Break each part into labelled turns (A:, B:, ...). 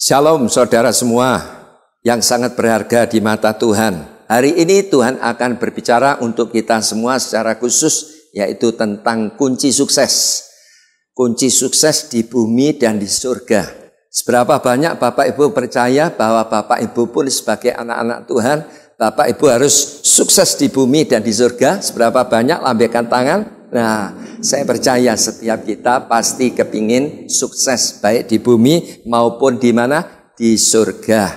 A: Shalom saudara semua yang sangat berharga di mata Tuhan. Hari ini Tuhan akan berbicara untuk kita semua secara khusus, yaitu tentang kunci sukses. Kunci sukses di bumi dan di surga. Seberapa banyak Bapak Ibu percaya bahwa Bapak Ibu pun sebagai anak-anak Tuhan, Bapak Ibu harus sukses di bumi dan di surga? Seberapa banyak? Lambaikan tangan. Nah, saya percaya setiap kita pasti kepingin sukses baik di bumi maupun di mana? Di surga.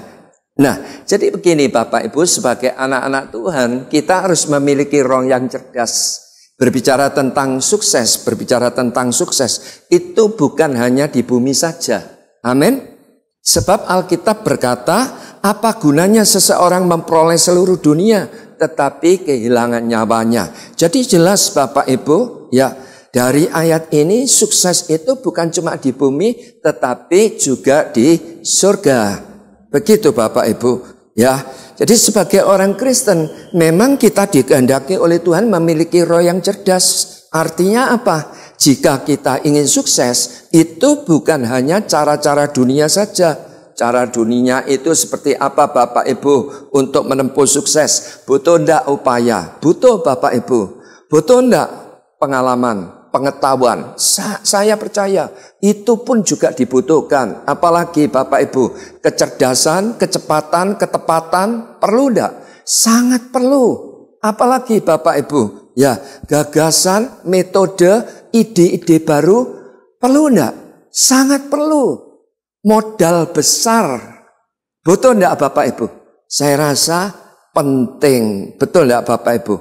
A: Nah, jadi begini Bapak Ibu, sebagai anak-anak Tuhan, kita harus memiliki roh yang cerdas. Berbicara tentang sukses, itu bukan hanya di bumi saja. Amin. Sebab Alkitab berkata, apa gunanya seseorang memperoleh seluruh dunia tetapi kehilangan nyawanya. Jadi jelas Bapak Ibu, ya, dari ayat ini sukses itu bukan cuma di bumi tetapi juga di surga. Begitu Bapak Ibu, ya. Jadi sebagai orang Kristen memang kita dikehendaki oleh Tuhan memiliki roh yang cerdas. Artinya apa? Jika kita ingin sukses, itu bukan hanya cara-cara dunia saja. Cara dunia itu seperti apa Bapak Ibu untuk menempuh sukses? Butuh ndak upaya? Butuh Bapak Ibu. Butuh ndak pengalaman, pengetahuan? Saya percaya itu pun juga dibutuhkan. Apalagi Bapak Ibu, kecerdasan, kecepatan, ketepatan perlu ndak? Sangat perlu. Apalagi Bapak Ibu, ya, gagasan, metode, ide-ide baru perlu ndak? Sangat perlu. Modal besar. Betul enggak Bapak Ibu? Saya rasa penting. Betul enggak Bapak Ibu?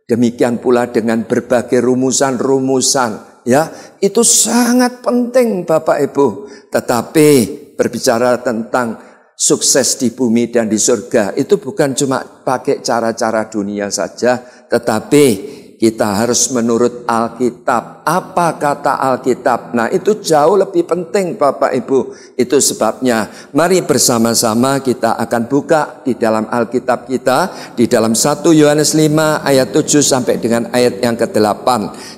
A: Demikian pula dengan berbagai rumusan-rumusan. Ya, itu sangat penting Bapak Ibu. Tetapi berbicara tentang sukses di bumi dan di surga, itu bukan cuma pakai cara-cara dunia saja. Tetapi kita harus menurut Alkitab. Apa kata Alkitab? Nah, itu jauh lebih penting Bapak Ibu. Itu sebabnya mari bersama-sama kita akan buka di dalam Alkitab kita. Di dalam 1 Yohanes 5 ayat 7 sampai dengan ayat yang ke-8.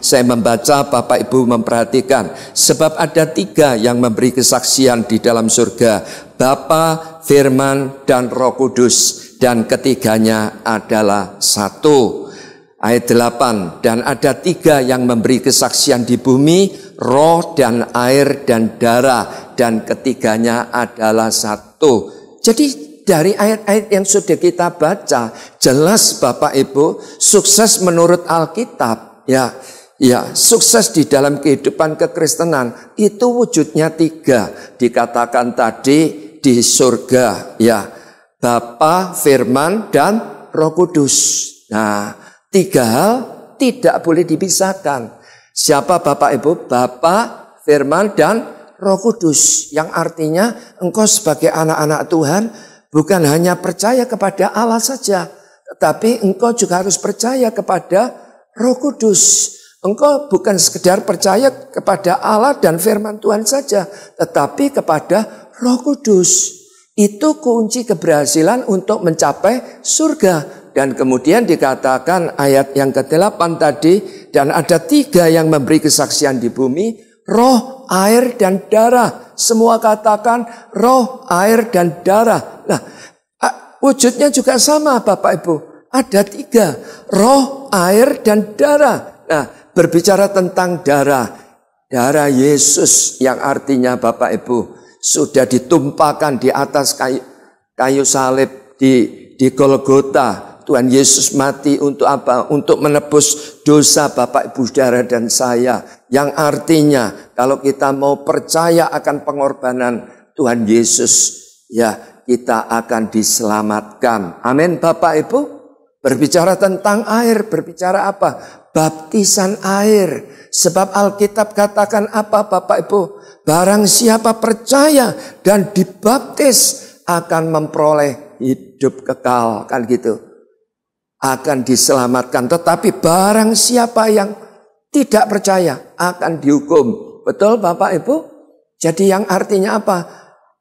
A: Saya membaca, Bapak Ibu memperhatikan. Sebab ada 3 yang memberi kesaksian di dalam surga. Bapa, Firman, dan Roh Kudus. Dan ketiganya adalah satu. Ayat 8, dan ada 3 yang memberi kesaksian di bumi, roh dan air dan darah, dan ketiganya adalah satu. Jadi dari ayat-ayat yang sudah kita baca, jelas Bapak Ibu, sukses menurut Alkitab, ya, sukses di dalam kehidupan kekristenan, itu wujudnya 3. Dikatakan tadi di surga, ya, Bapa, Firman, dan Roh Kudus. Nah, 3 hal tidak boleh dipisahkan. Siapa Bapak Ibu? Bapa, Firman, dan Roh Kudus. Yang artinya engkau sebagai anak-anak Tuhan bukan hanya percaya kepada Allah saja, tetapi engkau juga harus percaya kepada Roh Kudus. Engkau bukan sekedar percaya kepada Allah dan firman Tuhan saja, tetapi kepada Roh Kudus. Itu kunci keberhasilan untuk mencapai surga. Dan kemudian dikatakan ayat yang ke-8 tadi, dan ada 3 yang memberi kesaksian di bumi, roh, air, dan darah. Semua katakan roh, air, dan darah. Nah, wujudnya juga sama Bapak Ibu. Ada 3, roh, air, dan darah. Nah, berbicara tentang darah. Darah Yesus yang artinya Bapak Ibu sudah ditumpahkan di atas kayu salib di Golgota. Tuhan Yesus mati untuk apa? Untuk menebus dosa Bapak Ibu Saudara dan saya. Yang artinya kalau kita mau percaya akan pengorbanan Tuhan Yesus, ya, kita akan diselamatkan. Amin Bapak Ibu. Berbicara tentang air, berbicara apa? Baptisan air. Sebab Alkitab katakan apa Bapak Ibu? Barang siapa percaya dan dibaptis akan memperoleh hidup kekal. Kan gitu. Akan diselamatkan. Tetapi barang siapa yang tidak percaya akan dihukum. Betul Bapak Ibu? Jadi yang artinya apa?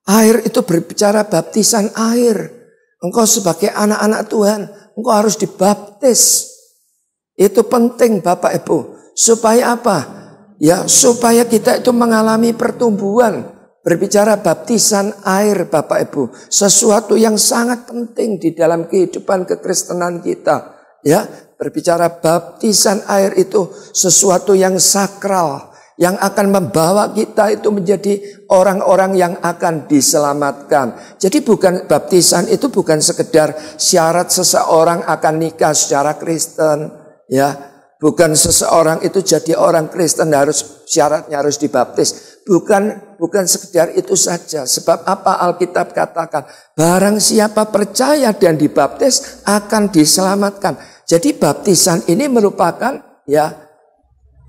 A: Air itu berbicara baptisan air. Engkau sebagai anak-anak Tuhan, engkau harus dibaptis. Itu penting Bapak Ibu. Supaya apa? Ya, supaya kita itu mengalami pertumbuhan. Berbicara baptisan air Bapak Ibu, sesuatu yang sangat penting di dalam kehidupan kekristenan kita. Ya, berbicara baptisan air itu sesuatu yang sakral, yang akan membawa kita itu menjadi orang-orang yang akan diselamatkan. Jadi baptisan itu bukan sekedar syarat seseorang akan nikah secara Kristen, ya. Bukan seseorang itu jadi orang Kristen syaratnya harus dibaptis. Bukan sekedar itu saja. Sebab apa Alkitab katakan? Barang siapa percaya dan dibaptis akan diselamatkan. Jadi baptisan ini merupakan ya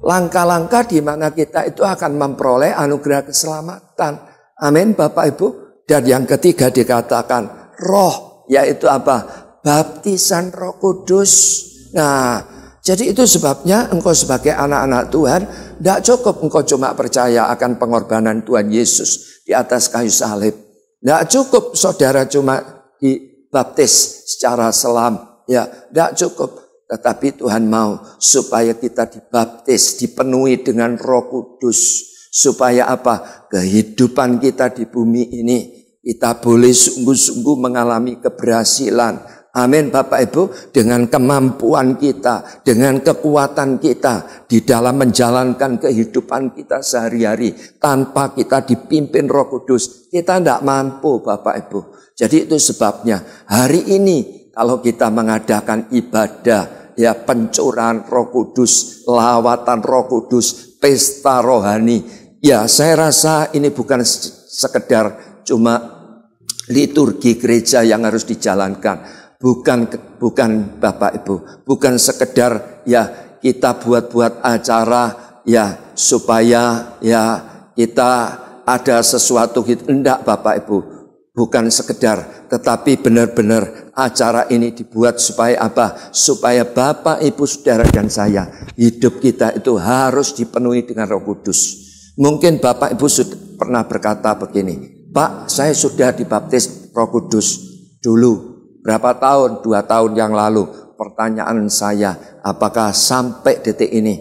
A: langkah-langkah di mana kita itu akan memperoleh anugerah keselamatan. Amin Bapak Ibu. Dan yang ketiga dikatakan roh, yaitu apa? Baptisan Roh Kudus. Nah, jadi itu sebabnya engkau sebagai anak-anak Tuhan, tidak cukup engkau cuma percaya akan pengorbanan Tuhan Yesus di atas kayu salib. Tidak cukup saudara cuma dibaptis secara selam. Ya, tidak cukup. Tetapi Tuhan mau supaya kita dibaptis, dipenuhi dengan Roh Kudus. Supaya apa? Kehidupan kita di bumi ini, kita boleh sungguh-sungguh mengalami keberhasilan. Amin Bapak Ibu, dengan kemampuan kita, dengan kekuatan kita di dalam menjalankan kehidupan kita sehari-hari. Tanpa kita dipimpin Roh Kudus, kita tidak mampu Bapak Ibu. Jadi itu sebabnya hari ini kalau kita mengadakan ibadah, ya pencurahan Roh Kudus, lawatan Roh Kudus, pesta rohani. Ya saya rasa ini bukan sekedar cuma liturgi gereja yang harus dijalankan. Bukan Bapak Ibu, bukan sekedar ya kita buat-buat acara ya supaya ya kita ada sesuatu gitu. Enggak Bapak Ibu, bukan sekedar, tetapi benar-benar acara ini dibuat supaya apa? Supaya Bapak Ibu Saudara dan saya, hidup kita itu harus dipenuhi dengan Roh Kudus. Mungkin Bapak Ibu sudah pernah berkata begini, Pak saya sudah dibaptis Roh Kudus dulu. Berapa tahun? 2 tahun yang lalu. Pertanyaan saya, apakah sampai detik ini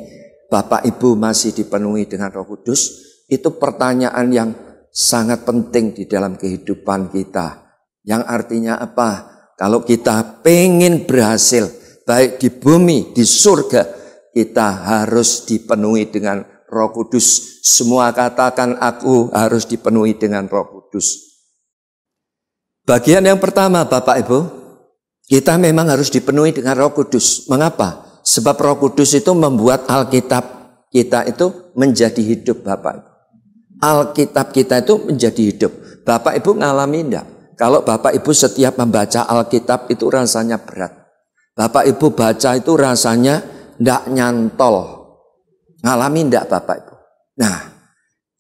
A: Bapak Ibu masih dipenuhi dengan Roh Kudus? Itu pertanyaan yang sangat penting di dalam kehidupan kita. Yang artinya apa? Kalau kita pengen berhasil, baik di bumi, di surga, kita harus dipenuhi dengan Roh Kudus. Semua katakan aku harus dipenuhi dengan Roh Kudus. Bagian yang pertama Bapak Ibu, kita memang harus dipenuhi dengan Roh Kudus. Mengapa? Sebab Roh Kudus itu membuat Alkitab kita itu menjadi hidup Bapak Ibu. Alkitab kita itu menjadi hidup. Bapak Ibu ngalami enggak? Kalau Bapak Ibu setiap membaca Alkitab itu rasanya berat. Bapak Ibu baca itu rasanya enggak nyantol. Ngalami enggak Bapak Ibu? Nah,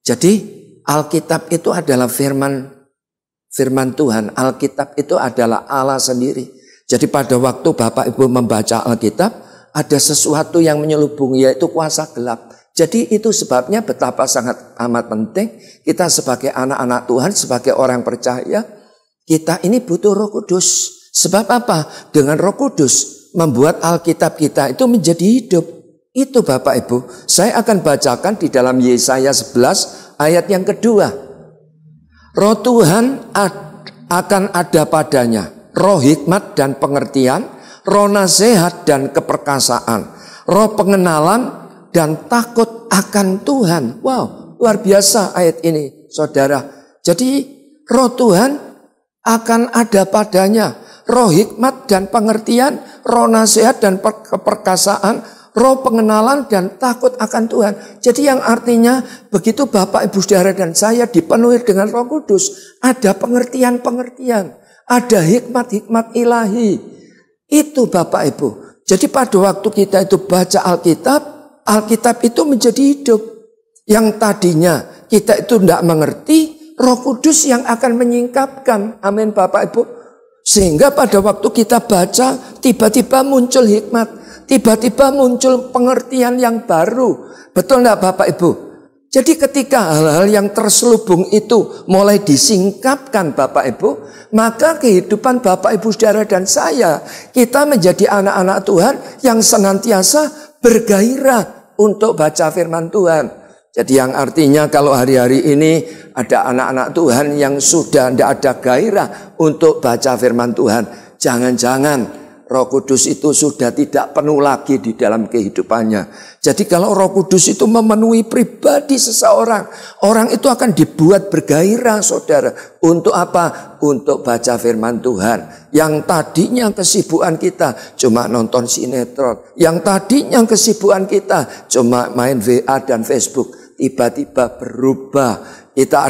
A: jadi Alkitab itu adalah firman Tuhan. Alkitab itu adalah Allah sendiri. Jadi pada waktu Bapak Ibu membaca Alkitab, ada sesuatu yang menyelubungi, yaitu kuasa gelap. Jadi itu sebabnya betapa sangat amat penting kita sebagai anak-anak Tuhan, sebagai orang percaya, kita ini butuh Roh Kudus. Sebab apa? Dengan Roh Kudus membuat Alkitab kita itu menjadi hidup. Itu Bapak Ibu. Saya akan bacakan di dalam Yesaya 11 ayat yang kedua. Roh Tuhan akan ada padanya, roh hikmat dan pengertian, roh nasihat dan keperkasaan, roh pengenalan dan takut akan Tuhan. Wow, luar biasa ayat ini, saudara. Jadi roh Tuhan akan ada padanya, roh hikmat dan pengertian, roh nasihat dan keperkasaan, roh pengenalan dan takut akan Tuhan. Jadi yang artinya begitu Bapak Ibu Saudara dan saya dipenuhi dengan Roh Kudus, ada pengertian-pengertian, ada hikmat-hikmat ilahi. Itu Bapak Ibu. Jadi pada waktu kita itu baca Alkitab, Alkitab itu menjadi hidup. Yang tadinya kita itu tidak mengerti, Roh Kudus yang akan menyingkapkan. Amin Bapak Ibu. Sehingga pada waktu kita baca, tiba-tiba muncul hikmat. Tiba-tiba muncul pengertian yang baru. Betul enggak Bapak Ibu? Jadi ketika hal-hal yang terselubung itu mulai disingkapkan Bapak Ibu, maka kehidupan Bapak Ibu Saudara dan saya, kita menjadi anak-anak Tuhan yang senantiasa bergairah untuk baca firman Tuhan. Jadi yang artinya kalau hari-hari ini ada anak-anak Tuhan yang sudah tidak ada gairah untuk baca firman Tuhan, jangan-jangan Roh Kudus itu sudah tidak penuh lagi di dalam kehidupannya. Jadi kalau Roh Kudus itu memenuhi pribadi seseorang, orang itu akan dibuat bergairah, saudara. Untuk apa? Untuk baca firman Tuhan. Yang tadinya kesibukan kita cuma nonton sinetron, yang tadinya kesibukan kita cuma main WA dan Facebook, tiba-tiba berubah. Kita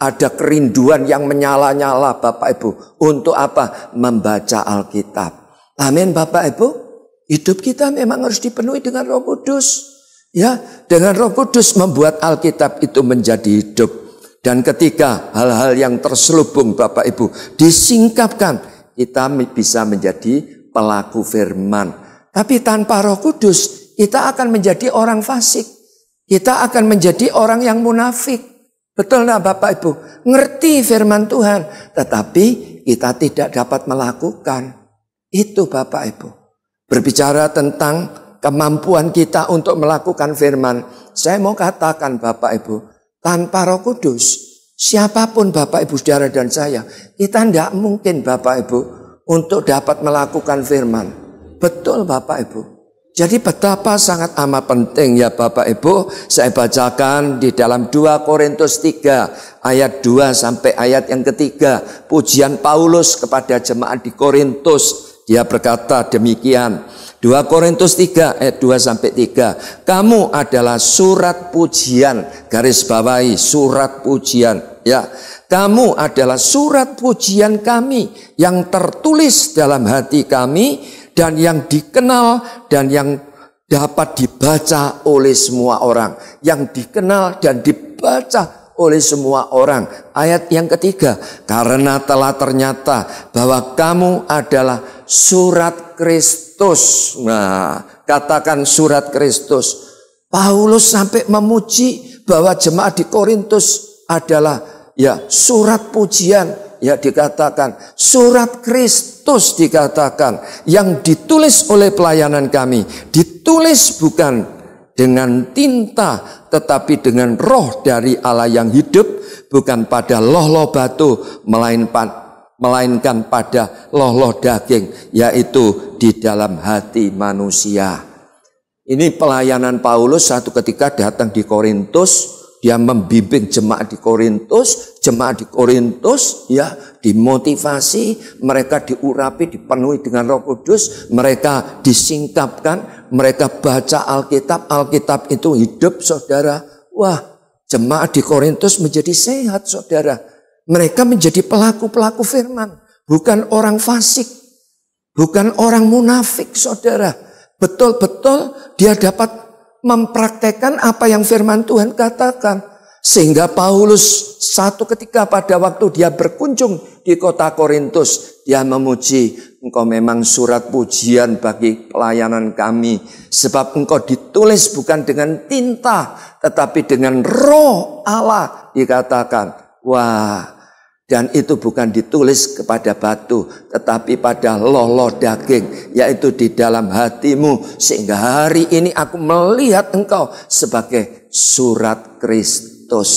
A: ada kerinduan yang menyala-nyala, Bapak Ibu. Untuk apa? Membaca Alkitab. Amin, Bapak Ibu. Hidup kita memang harus dipenuhi dengan Roh Kudus. Ya, dengan Roh Kudus membuat Alkitab itu menjadi hidup. Dan ketika hal-hal yang terselubung, Bapak Ibu, disingkapkan, kita bisa menjadi pelaku firman. Tapi tanpa Roh Kudus, kita akan menjadi orang fasik. Kita akan menjadi orang yang munafik. Betul nah Bapak Ibu? Ngerti firman Tuhan, tetapi kita tidak dapat melakukan. Itu Bapak Ibu. Berbicara tentang kemampuan kita untuk melakukan firman, saya mau katakan Bapak Ibu, tanpa Roh Kudus, siapapun Bapak Ibu, saudara dan saya, kita tidak mungkin Bapak Ibu untuk dapat melakukan firman. Betul Bapak Ibu. Jadi betapa sangat amat penting ya Bapak Ibu, saya bacakan di dalam 2 Korintus 3 ayat 2 sampai ayat yang ketiga, pujian Paulus kepada jemaat di Korintus. Dia berkata demikian, 2 Korintus 3 ayat 2 sampai 3. Kamu adalah surat pujian, garis bawahi surat pujian, ya. Kamu adalah surat pujian kami yang tertulis dalam hati kami dan yang dikenal dan yang dapat dibaca oleh semua orang, yang dikenal dan dibaca oleh semua orang. Ayat yang ketiga, karena telah ternyata bahwa kamu adalah surat Kristus. Nah, katakan surat Kristus. Paulus sampai memuji bahwa jemaat di Korintus adalah ya surat pujian. Ya dikatakan surat Kristus, dikatakan yang ditulis oleh pelayanan kami. Ditulis bukan dengan tinta, tetapi dengan roh dari Allah yang hidup, bukan pada loh-loh batu, melainkan pada loh-loh daging, yaitu di dalam hati manusia. Ini pelayanan Paulus satu ketika datang di Korintus. Dia membimbing jemaat di Korintus. Jemaat di Korintus ya dimotivasi, mereka diurapi, dipenuhi dengan Roh Kudus, mereka disingkapkan, mereka baca Alkitab. Alkitab itu hidup, saudara. Wah, jemaat di Korintus menjadi sehat, saudara. Mereka menjadi pelaku-pelaku firman, bukan orang fasik, bukan orang munafik, saudara. Betul-betul dia dapat mempraktekkan apa yang firman Tuhan katakan. Sehingga Paulus satu ketika pada waktu dia berkunjung di kota Korintus, dia memuji, engkau memang surat pujian bagi pelayanan kami. Sebab engkau ditulis bukan dengan tinta, tetapi dengan roh Allah, dikatakan. Wah, dan itu bukan ditulis kepada batu, tetapi pada loh-loh daging, yaitu di dalam hatimu. Sehingga hari ini aku melihat engkau sebagai surat Kristus.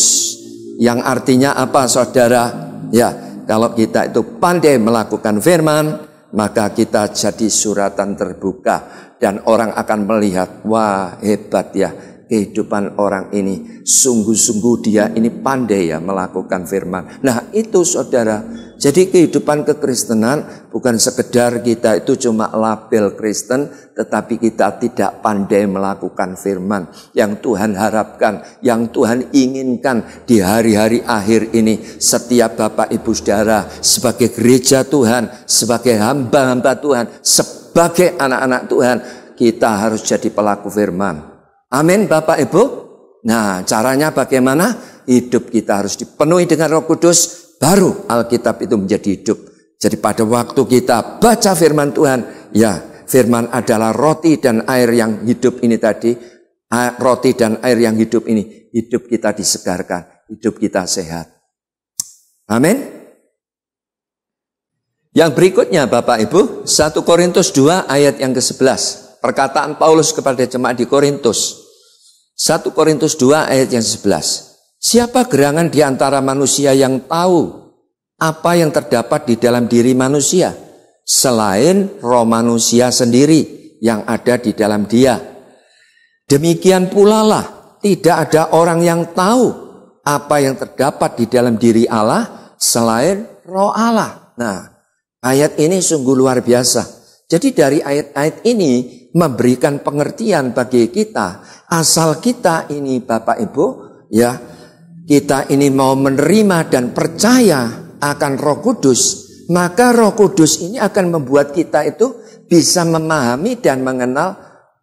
A: Yang artinya apa, saudara? Ya, kalau kita itu pandai melakukan firman, maka kita jadi suratan terbuka. Dan orang akan melihat, wah hebat ya kehidupan orang ini, sungguh-sungguh dia ini pandai ya melakukan firman. Nah itu saudara, jadi kehidupan kekristenan bukan sekedar kita itu cuma label Kristen, tetapi kita tidak pandai melakukan firman yang Tuhan harapkan, yang Tuhan inginkan di hari-hari akhir ini. Setiap Bapak Ibu Saudara sebagai gereja Tuhan, sebagai hamba-hamba Tuhan, sebagai anak-anak Tuhan, kita harus jadi pelaku firman. Amin Bapak Ibu. Nah caranya bagaimana? Hidup kita harus dipenuhi dengan Roh Kudus, baru Alkitab itu menjadi hidup. Jadi pada waktu kita baca firman Tuhan, ya firman adalah roti dan air yang hidup ini tadi. Roti dan air yang hidup ini, hidup kita disegarkan, hidup kita sehat. Amin. Yang berikutnya Bapak Ibu, 1 Korintus 2 ayat yang ke-11. Perkataan Paulus kepada jemaat di Korintus. 1 Korintus 2 ayat yang 11. Siapa gerangan di antara manusia yang tahu apa yang terdapat di dalam diri manusia selain roh manusia sendiri yang ada di dalam dia? Demikian pula lah tidak ada orang yang tahu apa yang terdapat di dalam diri Allah selain roh Allah. Nah, ayat ini sungguh luar biasa. Jadi dari ayat-ayat ini memberikan pengertian bagi kita, asal kita ini Bapak Ibu, ya, kita ini mau menerima dan percaya akan Roh Kudus, maka Roh Kudus ini akan membuat kita itu bisa memahami dan mengenal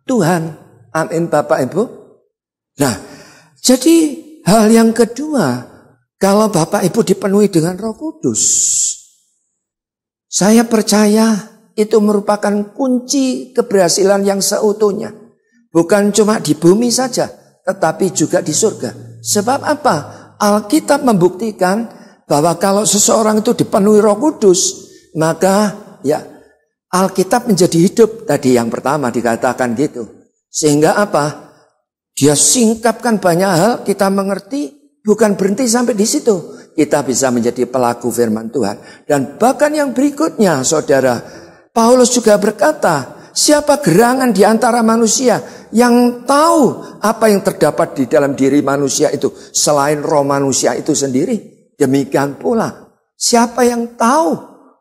A: Tuhan. Amin Bapak Ibu. Nah, jadi hal yang kedua, kalau Bapak Ibu dipenuhi dengan Roh Kudus, saya percaya itu merupakan kunci keberhasilan yang seutuhnya. Bukan cuma di bumi saja, tetapi juga di surga. Sebab apa? Alkitab membuktikan bahwa kalau seseorang itu dipenuhi Roh Kudus, maka ya Alkitab menjadi hidup. Tadi yang pertama dikatakan gitu. Sehingga apa? Dia singkapkan banyak hal, kita mengerti, bukan berhenti sampai di situ. Kita bisa menjadi pelaku firman Tuhan. Dan bahkan yang berikutnya, saudara, Paulus juga berkata, siapa gerangan di antara manusia yang tahu apa yang terdapat di dalam diri manusia itu selain roh manusia itu sendiri? Demikian pula, siapa yang tahu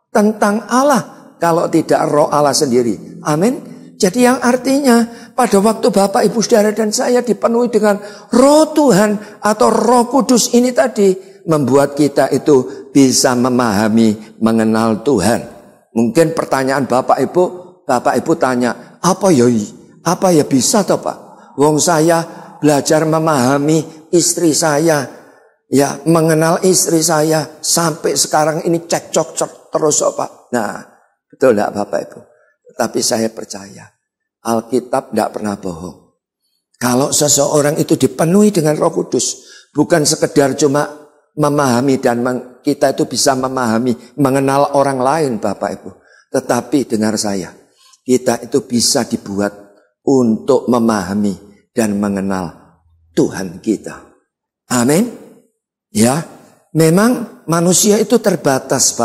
A: tentang Allah kalau tidak roh Allah sendiri? Amin. Jadi yang artinya pada waktu Bapak, Ibu, Saudara dan saya dipenuhi dengan roh Tuhan atau Roh Kudus ini tadi, membuat kita itu bisa memahami, mengenal Tuhan. Mungkin pertanyaan Bapak Ibu tanya, apa ya bisa toh Pak? Wong saya belajar memahami istri saya, ya mengenal istri saya sampai sekarang ini cekcok terus toh Pak. Nah, betul enggak Bapak Ibu? Tetapi saya percaya Alkitab tidak pernah bohong. Kalau seseorang itu dipenuhi dengan Roh Kudus, bukan sekedar cuma memahami dan kita itu bisa memahami, mengenal orang lain Bapak Ibu. Tetapi dengar saya, kita itu bisa dibuat untuk memahami dan mengenal Tuhan kita. Amin. Ya, memang manusia itu terbatas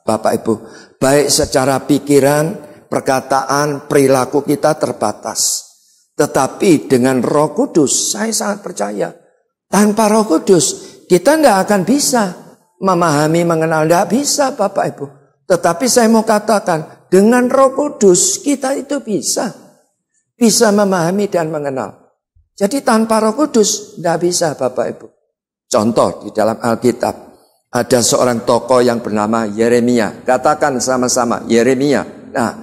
A: Bapak Ibu. Baik secara pikiran, perkataan, perilaku kita terbatas. Tetapi dengan Roh Kudus, saya sangat percaya, tanpa Roh Kudus kita tidak akan bisa memahami, mengenal. Tidak bisa Bapak Ibu. Tetapi saya mau katakan, dengan Roh Kudus kita itu bisa memahami dan mengenal. Jadi tanpa Roh Kudus tidak bisa Bapak Ibu. Contoh di dalam Alkitab, ada seorang tokoh yang bernama Yeremia. Katakan sama-sama, Yeremia. Nah,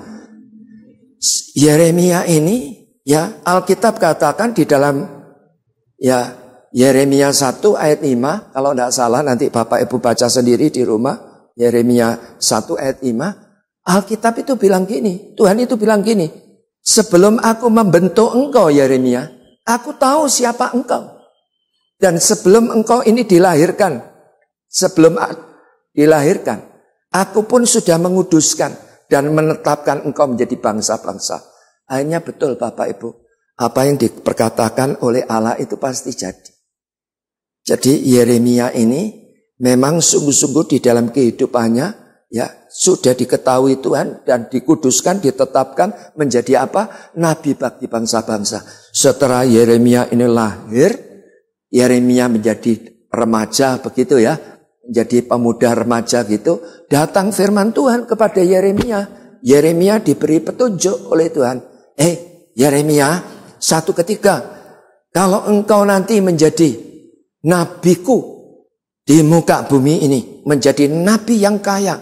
A: Yeremia ini, ya Alkitab katakan di dalam, ya Yeremia 1 ayat 5, kalau tidak salah nanti Bapak Ibu baca sendiri di rumah. Yeremia 1 ayat 5, Alkitab itu bilang gini, Tuhan itu bilang gini, sebelum aku membentuk engkau Yeremia, aku tahu siapa engkau. Dan sebelum engkau ini dilahirkan, aku pun sudah menguduskan dan menetapkan engkau menjadi bangsa-bangsa. Akhirnya betul Bapak Ibu, apa yang diperkatakan oleh Allah itu pasti jadi. Jadi Yeremia ini memang sungguh-sungguh di dalam kehidupannya ya sudah diketahui Tuhan dan dikuduskan, ditetapkan menjadi apa? Nabi bagi bangsa-bangsa. Setelah Yeremia ini lahir, Yeremia menjadi remaja begitu ya, menjadi pemuda remaja gitu, datang firman Tuhan kepada Yeremia. Yeremia diberi petunjuk oleh Tuhan. Yeremia, satu ketika kalau engkau nanti menjadi nabiku di muka bumi ini, menjadi nabi yang kaya,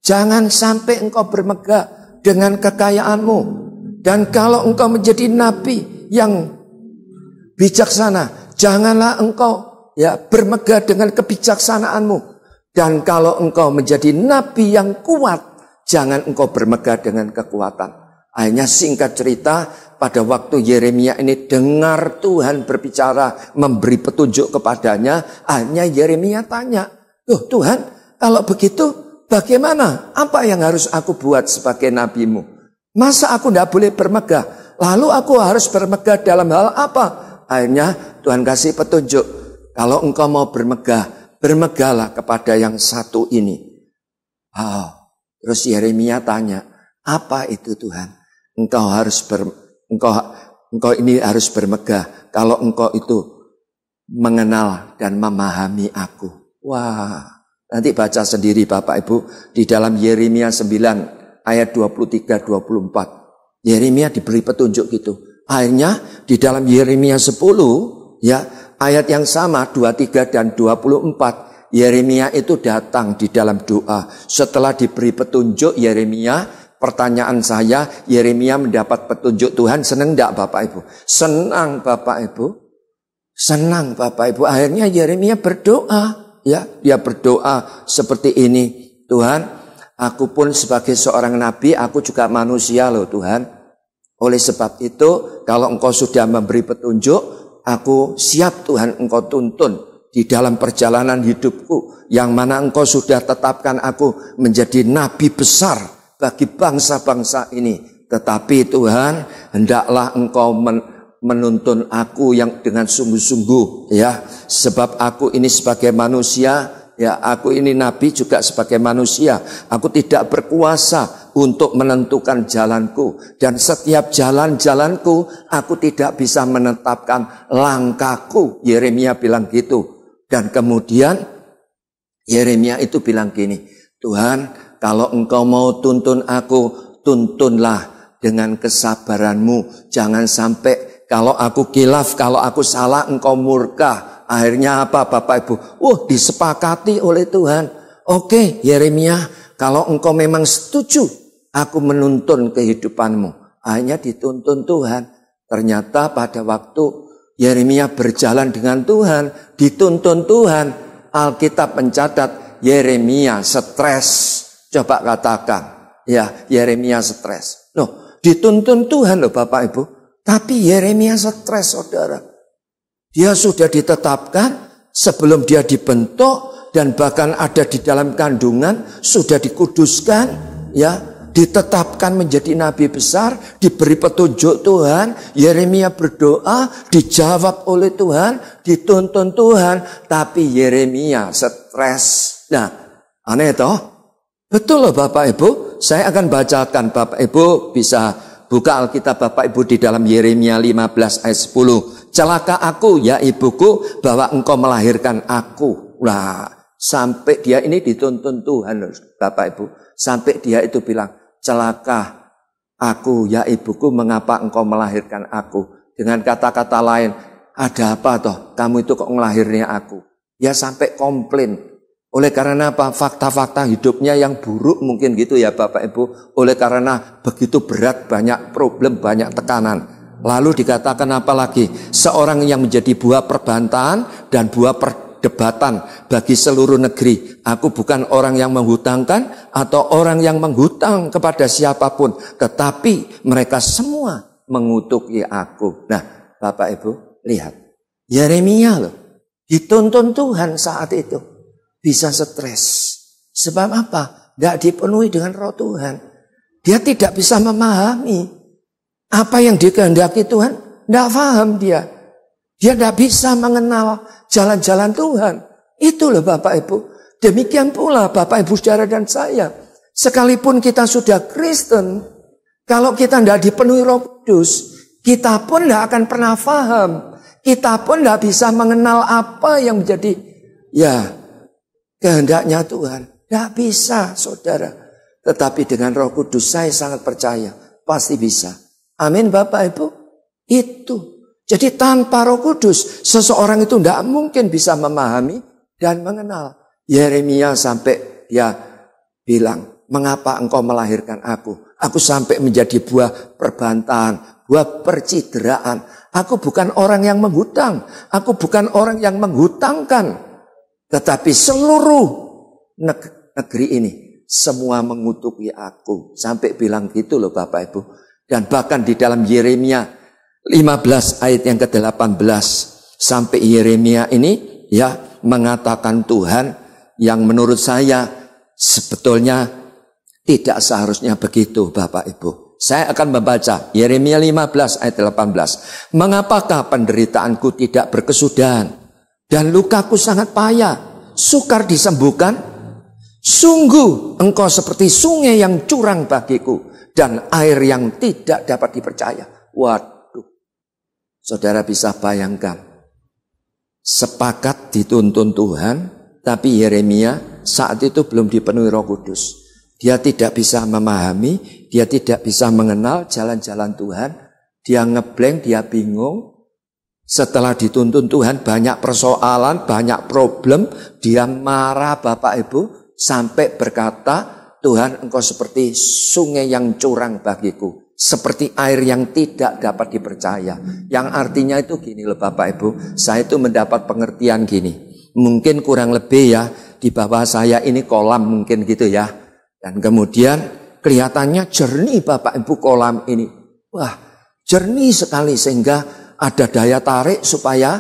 A: jangan sampai engkau bermegah dengan kekayaanmu. Dan kalau engkau menjadi nabi yang bijaksana, janganlah engkau ya bermegah dengan kebijaksanaanmu. Dan kalau engkau menjadi nabi yang kuat, jangan engkau bermegah dengan kekuatan. Akhirnya singkat cerita, pada waktu Yeremia ini dengar Tuhan berbicara, memberi petunjuk kepadanya, akhirnya Yeremia tanya, "Loh Tuhan, kalau begitu bagaimana? Apa yang harus aku buat sebagai nabimu? Masa aku tidak boleh bermegah? Lalu aku harus bermegah dalam hal apa?" Akhirnya Tuhan kasih petunjuk. Kalau engkau mau bermegah, bermegahlah kepada yang satu ini. Terus Yeremia tanya, apa itu Tuhan? Engkau ini harus bermegah kalau engkau itu mengenal dan memahami aku. Wah, nanti baca sendiri Bapak Ibu di dalam Yeremia 9 ayat 23-24. Yeremia diberi petunjuk gitu. Akhirnya di dalam Yeremia 10 ya, ayat yang sama 23 dan 24. Yeremia itu datang di dalam doa. Setelah diberi petunjuk Yeremia, pertanyaan saya, Yeremia mendapat petunjuk Tuhan, senang enggak Bapak Ibu? Senang Bapak Ibu. Senang Bapak Ibu. Akhirnya Yeremia berdoa, ya, dia berdoa seperti ini. Tuhan, aku pun sebagai seorang nabi, aku juga manusia loh Tuhan. Oleh sebab itu, kalau engkau sudah memberi petunjuk, aku siap Tuhan engkau tuntun di dalam perjalanan hidupku, yang mana engkau sudah tetapkan aku menjadi nabi besar bagi bangsa-bangsa ini. Tetapi Tuhan, hendaklah engkau menuntun aku yang dengan sungguh-sungguh, ya, sebab aku ini sebagai manusia, ya, aku ini nabi juga sebagai manusia. Aku tidak berkuasa untuk menentukan jalanku, dan setiap jalan-jalanku aku tidak bisa menetapkan langkahku. Yeremia bilang gitu. Dan kemudian Yeremia itu bilang gini, Tuhan, kalau engkau mau tuntun aku, tuntunlah dengan kesabaranmu. Jangan sampai kalau aku khilaf, kalau aku salah, engkau murka. Akhirnya apa Bapak Ibu? Disepakati oleh Tuhan. Oke, Yeremia, kalau engkau memang setuju aku menuntun kehidupanmu. Akhirnya dituntun Tuhan. Ternyata pada waktu Yeremia berjalan dengan Tuhan, dituntun Tuhan, Alkitab mencatat Yeremia stres. Coba katakan, ya, Yeremia stres. Loh, dituntun Tuhan loh Bapak Ibu. Tapi Yeremia stres saudara. Dia sudah ditetapkan sebelum dia dibentuk, dan bahkan ada di dalam kandungan, sudah dikuduskan, ya, ditetapkan menjadi nabi besar, diberi petunjuk Tuhan. Yeremia berdoa, dijawab oleh Tuhan, dituntun Tuhan, tapi Yeremia stres. Nah, aneh toh? Betul loh Bapak Ibu. Saya akan bacakan, Bapak Ibu bisa buka Alkitab Bapak Ibu di dalam Yeremia 15 ayat 10. Celaka aku ya ibuku, bahwa engkau melahirkan aku. Nah, sampai dia ini dituntun Tuhan loh Bapak Ibu. Sampai dia itu bilang, celaka aku ya ibuku, mengapa engkau melahirkan aku? Dengan kata-kata lain, ada apa toh kamu itu kok ngelahirnya aku? Ya sampai komplain. Oleh karena apa? Fakta-fakta hidupnya yang buruk mungkin gitu ya Bapak Ibu. Oleh karena begitu berat, banyak problem, banyak tekanan. Lalu dikatakan apa lagi? Seorang yang menjadi buah perbantahan dan buah perdebatan bagi seluruh negeri. Aku bukan orang yang menghutangkan atau orang yang menghutang kepada siapapun, tetapi mereka semua mengutuki aku. Nah, Bapak Ibu, lihat. Yeremia loh, dituntun Tuhan saat itu. Bisa stres. Sebab apa? Tidak dipenuhi dengan roh Tuhan. Dia tidak bisa memahami apa yang dikehendaki Tuhan. Tidak paham dia. Dia tidak bisa mengenal jalan-jalan Tuhan. Itu loh Bapak Ibu. Demikian pula Bapak Ibu saudara dan saya. Sekalipun kita sudah Kristen, kalau kita tidak dipenuhi Roh Kudus, kita pun tidak akan pernah paham. Kita pun tidak bisa mengenal apa yang menjadi kehendaknya Tuhan. Tidak bisa saudara. Tetapi dengan Roh Kudus saya sangat percaya pasti bisa. Amin Bapak Ibu. Itu. Jadi tanpa Roh Kudus seseorang itu tidak mungkin bisa memahami dan mengenal. Yeremia sampai dia bilang, mengapa engkau melahirkan aku? Aku sampai menjadi buah perbantahan, buah percideraan. Aku bukan orang yang menghutang. Aku bukan orang yang menghutangkan. Tetapi seluruh negeri ini semua mengutuki aku. Sampai bilang gitu loh Bapak Ibu. Dan bahkan di dalam Yeremia 15 ayat yang ke-18. Sampai Yeremia ini mengatakan Tuhan yang menurut saya sebetulnya tidak seharusnya begitu Bapak Ibu. Saya akan membaca Yeremia 15 ayat 18. Mengapakah penderitaanku tidak berkesudahan dan lukaku sangat payah, sukar disembuhkan? Sungguh engkau seperti sungai yang curang bagiku dan air yang tidak dapat dipercaya. Waduh, saudara bisa bayangkan. Sepakat dituntun Tuhan, tapi Yeremia saat itu belum dipenuhi Roh Kudus. Dia tidak bisa memahami, dia tidak bisa mengenal jalan-jalan Tuhan. Dia ngeblank, dia bingung. Setelah dituntun Tuhan banyak persoalan, banyak problem. Dia marah Bapak Ibu sampai berkata, Tuhan engkau seperti sungai yang curang bagiku. Seperti air yang tidak dapat dipercaya. Yang artinya itu gini loh Bapak Ibu. Saya itu mendapat pengertian gini. Mungkin kurang lebih ya, di bawah saya ini kolam mungkin gitu ya. Dan kemudian kelihatannya jernih Bapak Ibu kolam ini. Wah, jernih sekali sehingga ada daya tarik supaya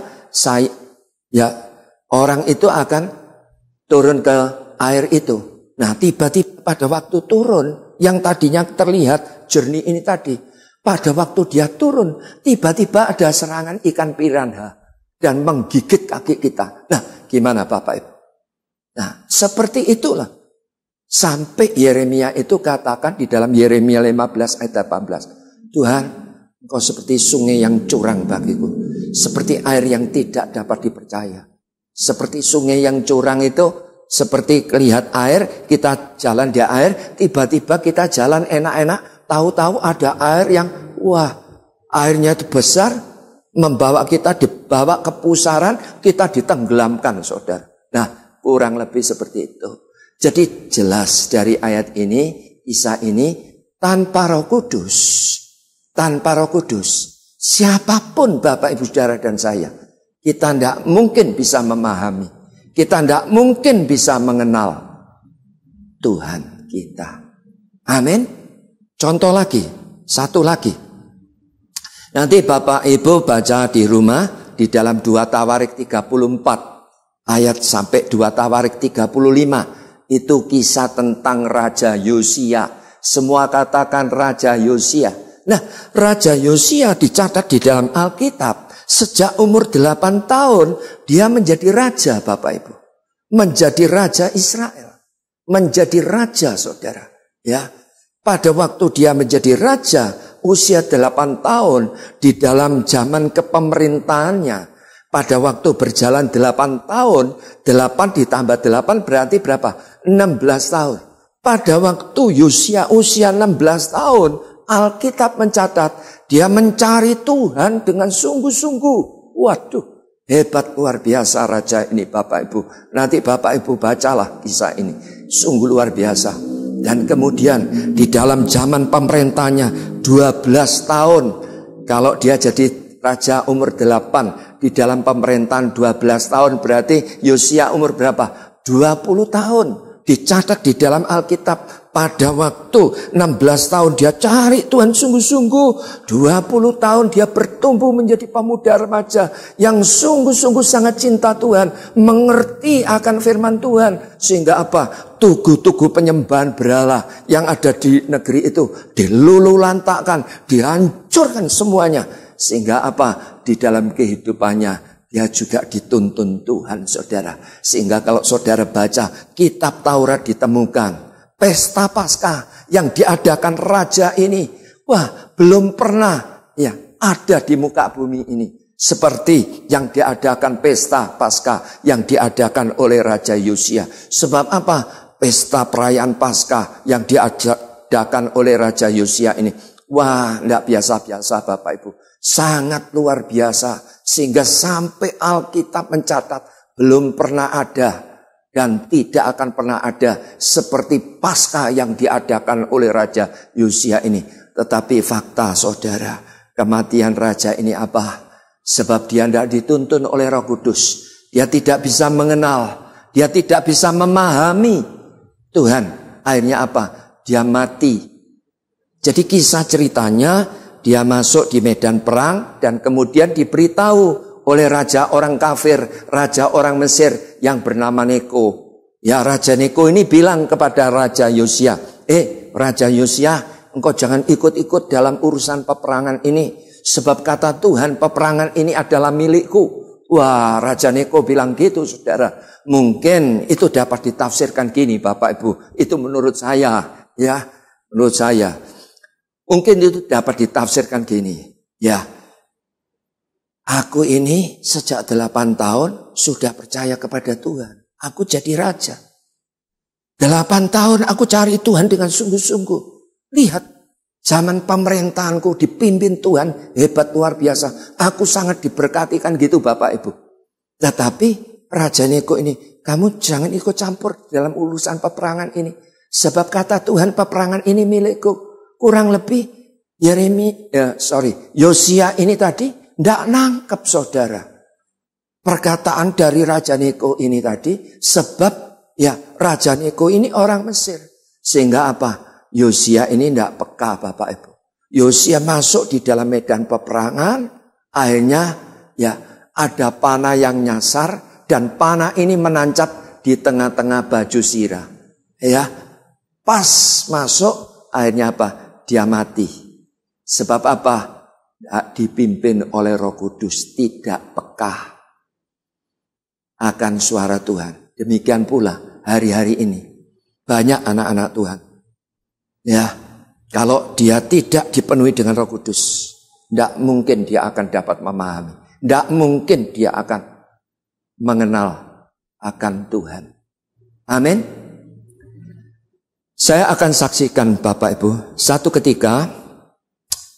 A: orang itu akan turun ke air itu. Nah, tiba-tiba pada waktu turun yang tadinya terlihat jernih ini tadi, pada waktu dia turun, tiba-tiba ada serangan ikan piranha dan menggigit kaki kita. Nah, gimana Bapak Ibu? Nah, seperti itulah. Sampai Yeremia itu katakan di dalam Yeremia 15 ayat 18. Tuhan, engkau seperti sungai yang curang bagiku. Seperti air yang tidak dapat dipercaya. Seperti sungai yang curang itu, seperti lihat air, kita jalan di air, tiba-tiba kita jalan enak-enak, tahu-tahu ada air yang, wah, airnya itu besar, membawa kita dibawa ke pusaran, kita ditenggelamkan, saudara. Nah, kurang lebih seperti itu. Jadi jelas dari ayat ini, kisah ini, tanpa Roh Kudus, siapapun Bapak Ibu Saudara dan saya, kita tidak mungkin bisa memahami, kita tidak mungkin bisa mengenal Tuhan kita. Amin. Contoh lagi, satu lagi. Nanti Bapak Ibu baca di rumah, di dalam 2 Tawarik 34, ayat sampai 2 Tawarik 35. Itu kisah tentang Raja Yosia. Semua katakan Raja Yosia. Nah, Raja Yosia dicatat di dalam Alkitab. Sejak umur 8 tahun, dia menjadi raja Bapak Ibu. Menjadi raja Israel. Menjadi raja saudara. Ya, pada waktu dia menjadi raja, usia 8 tahun, di dalam zaman kepemerintahannya. Pada waktu berjalan 8 tahun, 8 ditambah 8 berarti berapa? 16 tahun. Pada waktu Yosia usia 16 tahun, Alkitab mencatat, dia mencari Tuhan dengan sungguh-sungguh. Waduh, hebat luar biasa raja ini Bapak Ibu. Nanti Bapak Ibu bacalah kisah ini. Sungguh luar biasa. Dan kemudian di dalam zaman pemerintahnya 12 tahun. Kalau dia jadi raja umur 8, di dalam pemerintahan 12 tahun berarti Yosia umur berapa? 20 tahun. Dicatat di dalam Alkitab pada waktu 16 tahun dia cari Tuhan sungguh-sungguh. 20 tahun dia bertumbuh menjadi pemuda remaja yang sungguh-sungguh sangat cinta Tuhan. Mengerti akan firman Tuhan. Sehingga apa? Tugu-tugu penyembahan berhala yang ada di negeri itu dilululantakkan, dihancurkan semuanya. Sehingga apa? Di dalam kehidupannya dia juga dituntun Tuhan saudara. Sehingga kalau saudara baca kitab Taurat ditemukan pesta Paskah yang diadakan raja ini. Wah, belum pernah ya ada di muka bumi ini. Seperti yang diadakan pesta Paskah yang diadakan oleh Raja Yosia. Sebab apa? Pesta perayaan Paskah yang diadakan oleh Raja Yosia ini. Wah, tidak biasa-biasa Bapak Ibu. Sangat luar biasa. Sehingga sampai Alkitab mencatat belum pernah ada dan tidak akan pernah ada seperti Paskah yang diadakan oleh Raja Yosia ini. Tetapi fakta saudara, kematian raja ini apa? Sebab dia tidak dituntun oleh Roh Kudus. Dia tidak bisa mengenal, dia tidak bisa memahami Tuhan. Akhirnya apa? Dia mati. Jadi kisah ceritanya, dia masuk di medan perang dan kemudian diberitahu oleh raja orang kafir, raja orang Mesir yang bernama Neko. Ya, Raja Neko ini bilang kepada Raja Yosia, Raja Yosia, engkau jangan ikut-ikut dalam urusan peperangan ini. Sebab kata Tuhan, peperangan ini adalah milikku. Wah, Raja Neko bilang gitu, saudara. Mungkin itu dapat ditafsirkan gini, Bapak Ibu. Itu menurut saya, ya, menurut saya. Mungkin itu dapat ditafsirkan gini, ya. Aku ini sejak 8 tahun sudah percaya kepada Tuhan. Aku jadi raja. 8 tahun aku cari Tuhan dengan sungguh-sungguh. Lihat, zaman pemerintahanku dipimpin Tuhan, hebat luar biasa. Aku sangat diberkati kan gitu Bapak Ibu. Tetapi Raja Neko ini, kamu jangan ikut campur dalam urusan peperangan ini. Sebab kata Tuhan, peperangan ini milikku. Kurang lebih Yosia ini tadi tidak nangkep saudara. Perkataan dari Raja Neko ini tadi, sebab ya Raja Neko ini orang Mesir. Sehingga apa? Yosia ini tidak peka Bapak Ibu. Yosia masuk di dalam medan peperangan. Akhirnya ya ada panah yang nyasar. Dan panah ini menancap di tengah-tengah baju Sira. Ya, pas masuk akhirnya apa? Dia mati. Sebab apa? Dipimpin oleh Roh Kudus, tidak peka akan suara Tuhan. Demikian pula hari-hari ini banyak anak-anak Tuhan. Ya, kalau dia tidak dipenuhi dengan Roh Kudus, tidak mungkin dia akan dapat memahami. Tidak mungkin dia akan mengenal akan Tuhan. Amin. Saya akan saksikan Bapak Ibu, satu ketika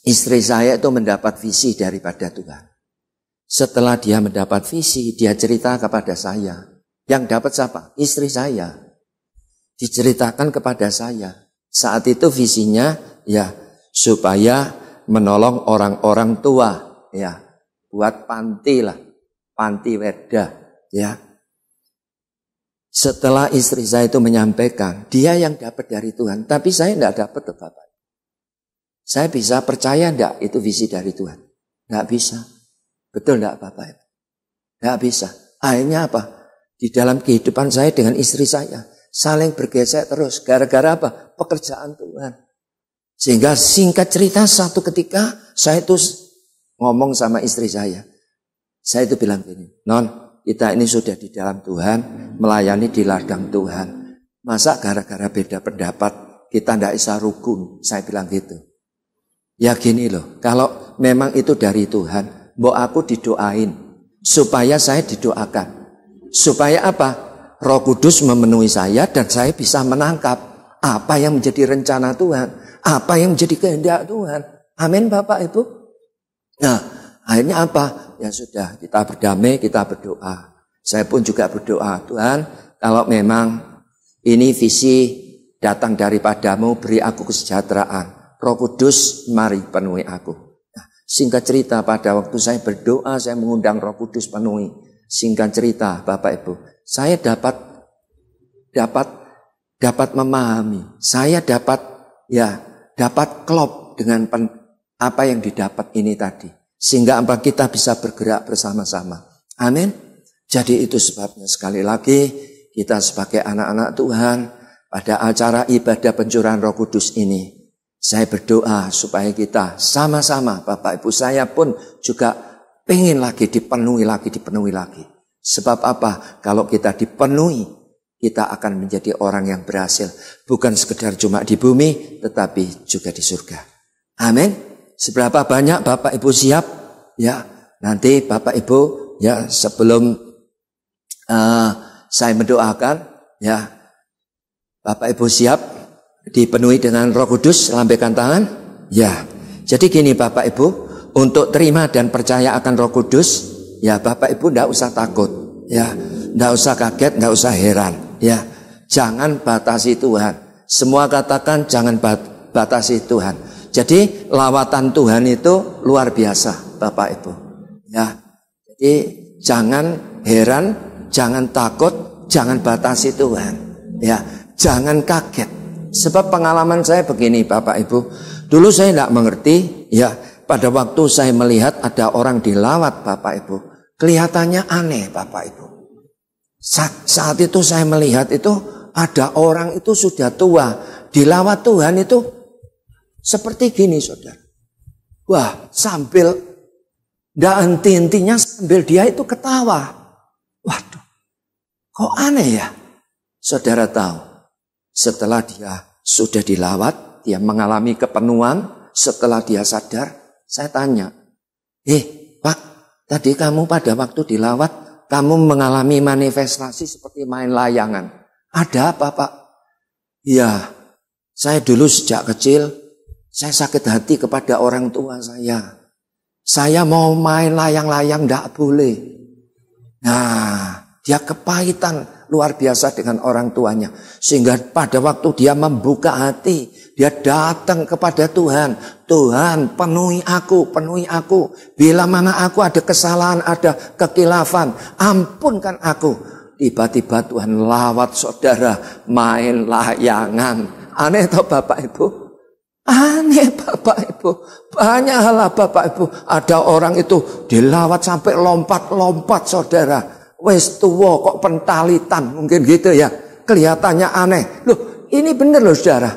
A: istri saya itu mendapat visi daripada Tuhan. Setelah dia mendapat visi, dia cerita kepada saya. Yang dapat siapa? Istri saya. Diceritakan kepada saya. Saat itu visinya ya supaya menolong orang-orang tua, ya, buat panti lah, panti Werda, ya. Setelah istri saya itu menyampaikan, dia yang dapat dari Tuhan, tapi saya tidak dapat, Bapak. Saya bisa percaya enggak itu visi dari Tuhan? Enggak bisa. Betul enggak Bapak? Enggak bisa. Akhirnya apa? Di dalam kehidupan saya dengan istri saya, saling bergesek terus. Gara-gara apa? Pekerjaan Tuhan. Sehingga singkat cerita satu ketika, saya itu ngomong sama istri saya. Saya itu bilang gini, Non, kita ini sudah di dalam Tuhan, melayani di ladang Tuhan. Masa gara-gara beda pendapat, kita tidak bisa rukun? Saya bilang gitu. Ya gini loh, kalau memang itu dari Tuhan, mbok aku didoain, supaya saya didoakan. Supaya apa? Roh Kudus memenuhi saya dan saya bisa menangkap apa yang menjadi rencana Tuhan, apa yang menjadi kehendak Tuhan. Amin Bapak Ibu. Nah, akhirnya apa? Ya sudah, kita berdamai, kita berdoa. Saya pun juga berdoa, Tuhan, kalau memang ini visi datang daripadamu, beri aku kesejahteraan. Roh Kudus, mari penuhi aku. Nah, singkat cerita, pada waktu saya berdoa, saya mengundang Roh Kudus penuhi. Singkat cerita, Bapak Ibu, saya dapat memahami. Saya dapat klop dengan apa yang didapat ini tadi. Sehingga apa kita bisa bergerak bersama-sama. Amin. Jadi itu sebabnya sekali lagi kita sebagai anak-anak Tuhan pada acara ibadah pencurahan Roh Kudus ini, saya berdoa supaya kita sama-sama, Bapak Ibu, saya pun juga pengen lagi dipenuhi lagi. Sebab apa? Kalau kita dipenuhi, kita akan menjadi orang yang berhasil. Bukan sekedar cuma di bumi, tetapi juga di surga. Amin. Seberapa banyak Bapak Ibu siap? Ya, nanti Bapak Ibu ya sebelum saya mendoakan, ya Bapak Ibu siap dipenuhi dengan Roh Kudus, lambaikan tangan. Ya, jadi gini Bapak Ibu, untuk terima dan percaya akan Roh Kudus, ya Bapak Ibu tidak usah takut, ya tidak usah kaget, tidak usah heran, ya jangan batasi Tuhan. Semua katakan jangan batasi Tuhan. Jadi lawatan Tuhan itu luar biasa Bapak Ibu. Ya, jadi jangan heran, jangan takut, jangan batasi Tuhan. Ya, jangan kaget. Sebab pengalaman saya begini Bapak Ibu. Dulu saya tidak mengerti, ya pada waktu saya melihat ada orang dilawat Bapak Ibu. Kelihatannya aneh Bapak Ibu. Saat itu saya melihat itu ada orang itu sudah tua. Dilawat Tuhan itu Seperti gini saudara. Wah, sambil ndak henti-hentinya sambil dia itu ketawa. Waduh, kok aneh ya? Saudara tahu, setelah dia sudah dilawat, dia mengalami kepenuhan, setelah dia sadar, saya tanya, Pak, tadi kamu pada waktu dilawat, kamu mengalami manifestasi seperti main layangan. Ada apa, Pak? Ya, saya dulu sejak kecil, saya sakit hati kepada orang tua saya. Saya mau main layang-layang, tidak boleh. Nah, dia kepahitan luar biasa dengan orang tuanya. Sehingga pada waktu dia membuka hati, dia datang kepada Tuhan. Tuhan, penuhi aku. Bila mana aku ada kesalahan, ada kekilafan, ampunkan aku. Tiba-tiba Tuhan lawat saudara main layangan. Aneh toh Bapak Ibu? Aneh Bapak Ibu. Banyak hal Bapak Ibu. Ada orang itu dilawat sampai lompat-lompat saudara. Wes tuwa kok pentalitan. Mungkin gitu ya. Kelihatannya aneh. Loh ini benar loh saudara.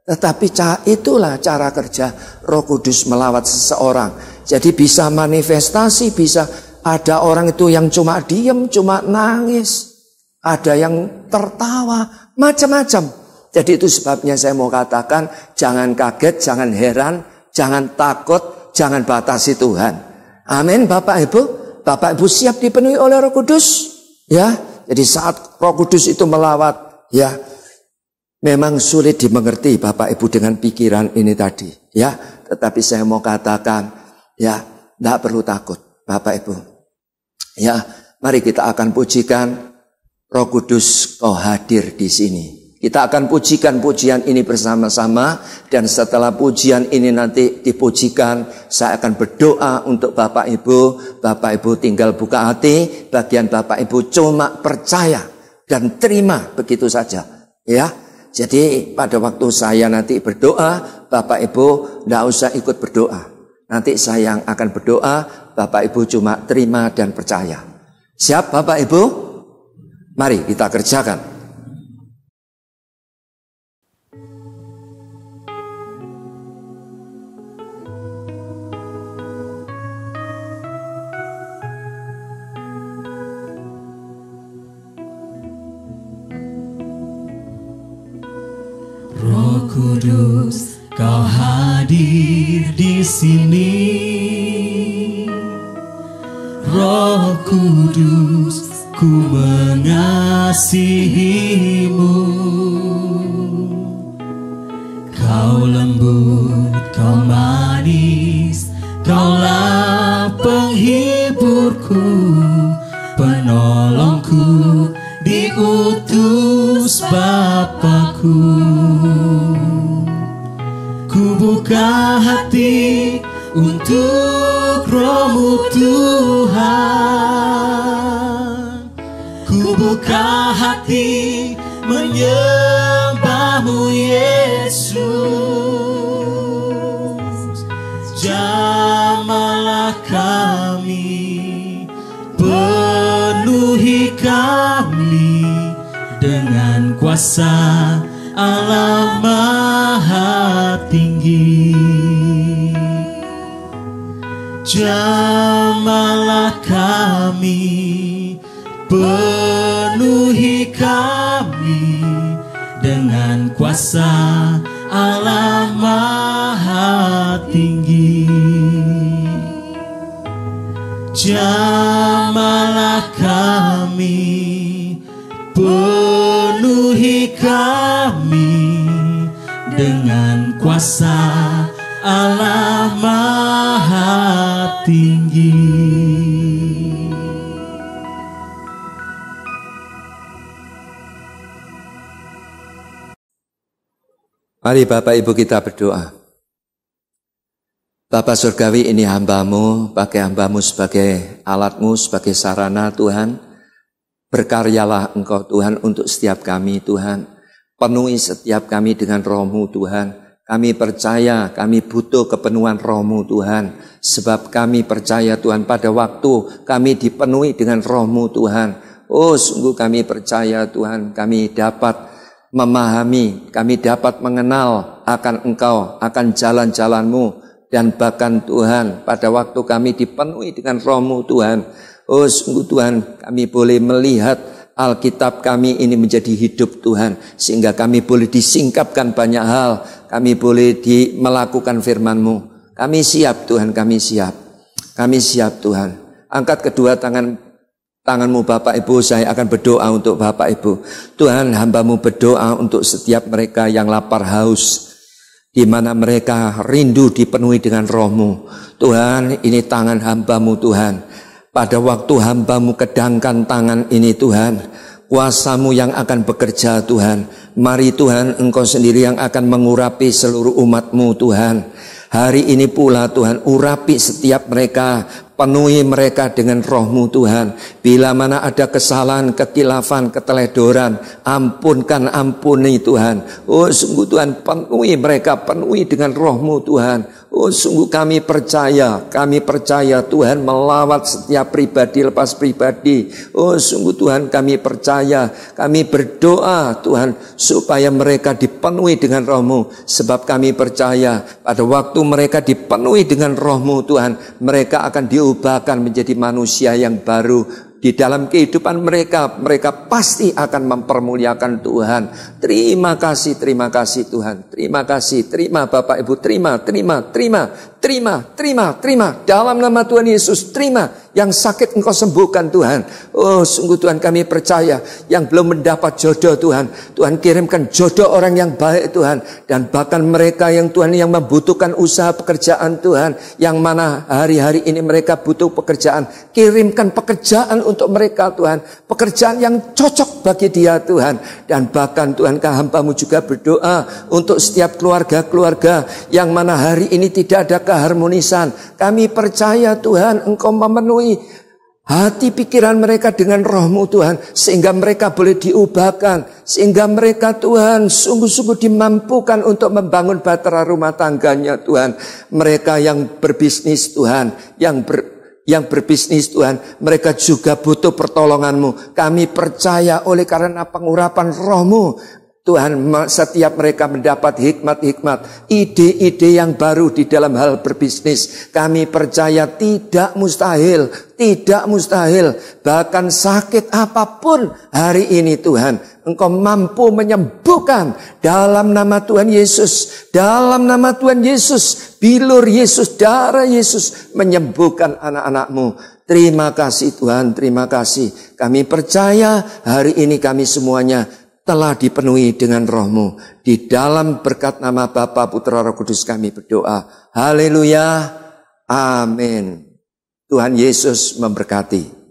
A: Tetapi itulah cara kerja Roh Kudus melawat seseorang. Jadi bisa manifestasi, bisa ada orang itu yang cuma diem, cuma nangis. Ada yang tertawa, macam-macam. Jadi itu sebabnya saya mau katakan, jangan kaget, jangan heran, jangan takut, jangan batasi Tuhan. Amin Bapak Ibu. Bapak Ibu siap dipenuhi oleh Roh Kudus? Ya, jadi saat Roh Kudus itu melawat, ya, memang sulit dimengerti Bapak Ibu dengan pikiran ini tadi. Ya, tetapi saya mau katakan, ya, tidak perlu takut Bapak Ibu. Ya, mari kita akan pujikan Roh Kudus kau hadir di sini. Kita akan pujikan pujian ini bersama-sama. Dan setelah pujian ini nanti dipujikan, saya akan berdoa untuk Bapak Ibu. Bapak Ibu tinggal buka hati. Bagian Bapak Ibu cuma percaya dan terima begitu saja. Ya, jadi pada waktu saya nanti berdoa, Bapak Ibu tidak usah ikut berdoa. Nanti saya yang akan berdoa, Bapak Ibu cuma terima dan percaya. Siap Bapak Ibu? Mari kita kerjakan.
B: Roh Kudus, kau hadir di sini. Roh Kudus, ku mengasihimu. Kau lembut, kau manis, kaulah penghiburku, penolongku, diutus Bapakku. Ku buka hati untuk Roh-Mu Tuhan. Ku buka hati menyembah-Mu Yesus. Jamahlah kami, penuhi kami dengan kuasa Allah Maha Tinggi. Jamahlah kami, penuhi kami dengan kuasa Allah Maha Tinggi. Jamahlah kami, penuhi kami dengan kuasa Allah Maha Tinggi.
A: Mari Bapak Ibu kita berdoa. Bapa Surgawi, ini hamba-Mu, pakai hamba-Mu sebagai alat-Mu, sebagai sarana Tuhan. Berkaryalah Engkau Tuhan untuk setiap kami Tuhan. Penuhi setiap kami dengan Roh-Mu Tuhan. Kami percaya kami butuh kepenuhan Roh-Mu Tuhan. Sebab kami percaya Tuhan pada waktu kami dipenuhi dengan Roh-Mu Tuhan. Oh sungguh kami percaya Tuhan, kami dapat memahami, kami dapat mengenal akan Engkau, akan jalan-jalan-Mu, dan bahkan Tuhan pada waktu kami dipenuhi dengan Roh-Mu Tuhan, oh sungguh Tuhan, kami boleh melihat Alkitab kami ini menjadi hidup Tuhan, sehingga kami boleh disingkapkan banyak hal, kami boleh melakukan firman-Mu. Kami siap Tuhan, kami siap Tuhan. Angkat kedua tanganmu Bapak Ibu, saya akan berdoa untuk Bapak Ibu. Tuhan, hamba-Mu berdoa untuk setiap mereka yang lapar haus, di mana mereka rindu dipenuhi dengan Roh-Mu. Tuhan, ini tangan hamba-Mu Tuhan. Pada waktu hamba-Mu kedangkan tangan ini Tuhan, kuasa-Mu yang akan bekerja Tuhan. Mari Tuhan, Engkau sendiri yang akan mengurapi seluruh umat-Mu Tuhan. Hari ini pula Tuhan, urapi setiap mereka, penuhi mereka dengan Roh-Mu Tuhan. Bila mana ada kesalahan, kekilafan, keteledoran, ampuni Tuhan. Oh sungguh Tuhan, penuhi mereka, penuhi dengan Roh-Mu Tuhan. Oh sungguh kami percaya Tuhan melawat setiap pribadi lepas pribadi. Oh sungguh Tuhan, kami percaya, kami berdoa Tuhan supaya mereka dipenuhi dengan Roh-Mu. Sebab kami percaya pada waktu mereka dipenuhi dengan Roh-Mu Tuhan, mereka akan diubahkan menjadi manusia yang baru. Di dalam kehidupan mereka pasti akan mempermuliakan Tuhan. Terima kasih Tuhan. Terima kasih, terima Bapak Ibu, terima. Dalam nama Tuhan Yesus, terima. Yang sakit Engkau sembuhkan Tuhan. Oh sungguh Tuhan, kami percaya yang belum mendapat jodoh Tuhan, Tuhan kirimkan jodoh orang yang baik Tuhan. Dan bahkan mereka yang Tuhan yang membutuhkan usaha pekerjaan Tuhan, yang mana hari-hari ini mereka butuh pekerjaan, kirimkan pekerjaan untuk mereka Tuhan, pekerjaan yang cocok bagi dia Tuhan. Dan bahkan Tuhan, hamba-Mu juga berdoa untuk setiap keluarga-keluarga yang mana hari ini tidak ada keharmonisan. Kami percaya Tuhan, Engkau memenuhi hati pikiran mereka dengan Roh-Mu Tuhan, sehingga mereka boleh diubahkan, sehingga mereka Tuhan sungguh-sungguh dimampukan untuk membangun bahtera rumah tangganya Tuhan. Mereka yang berbisnis Tuhan, yang berbisnis Tuhan, mereka juga butuh pertolongan-Mu. Kami percaya oleh karena pengurapan Roh-Mu Tuhan, setiap mereka mendapat hikmat-hikmat, ide-ide yang baru di dalam hal berbisnis. Kami percaya tidak mustahil. Bahkan sakit apapun hari ini Tuhan, Engkau mampu menyembuhkan dalam nama Tuhan Yesus. Dalam nama Tuhan Yesus, bilur Yesus, darah Yesus menyembuhkan anak-anak-Mu. Terima kasih Tuhan, terima kasih. Kami percaya hari ini kami semuanya telah dipenuhi dengan Roh-Mu. Di dalam berkat nama Bapa, Putra, Roh Kudus kami berdoa. Haleluya. Amin. Tuhan Yesus memberkati.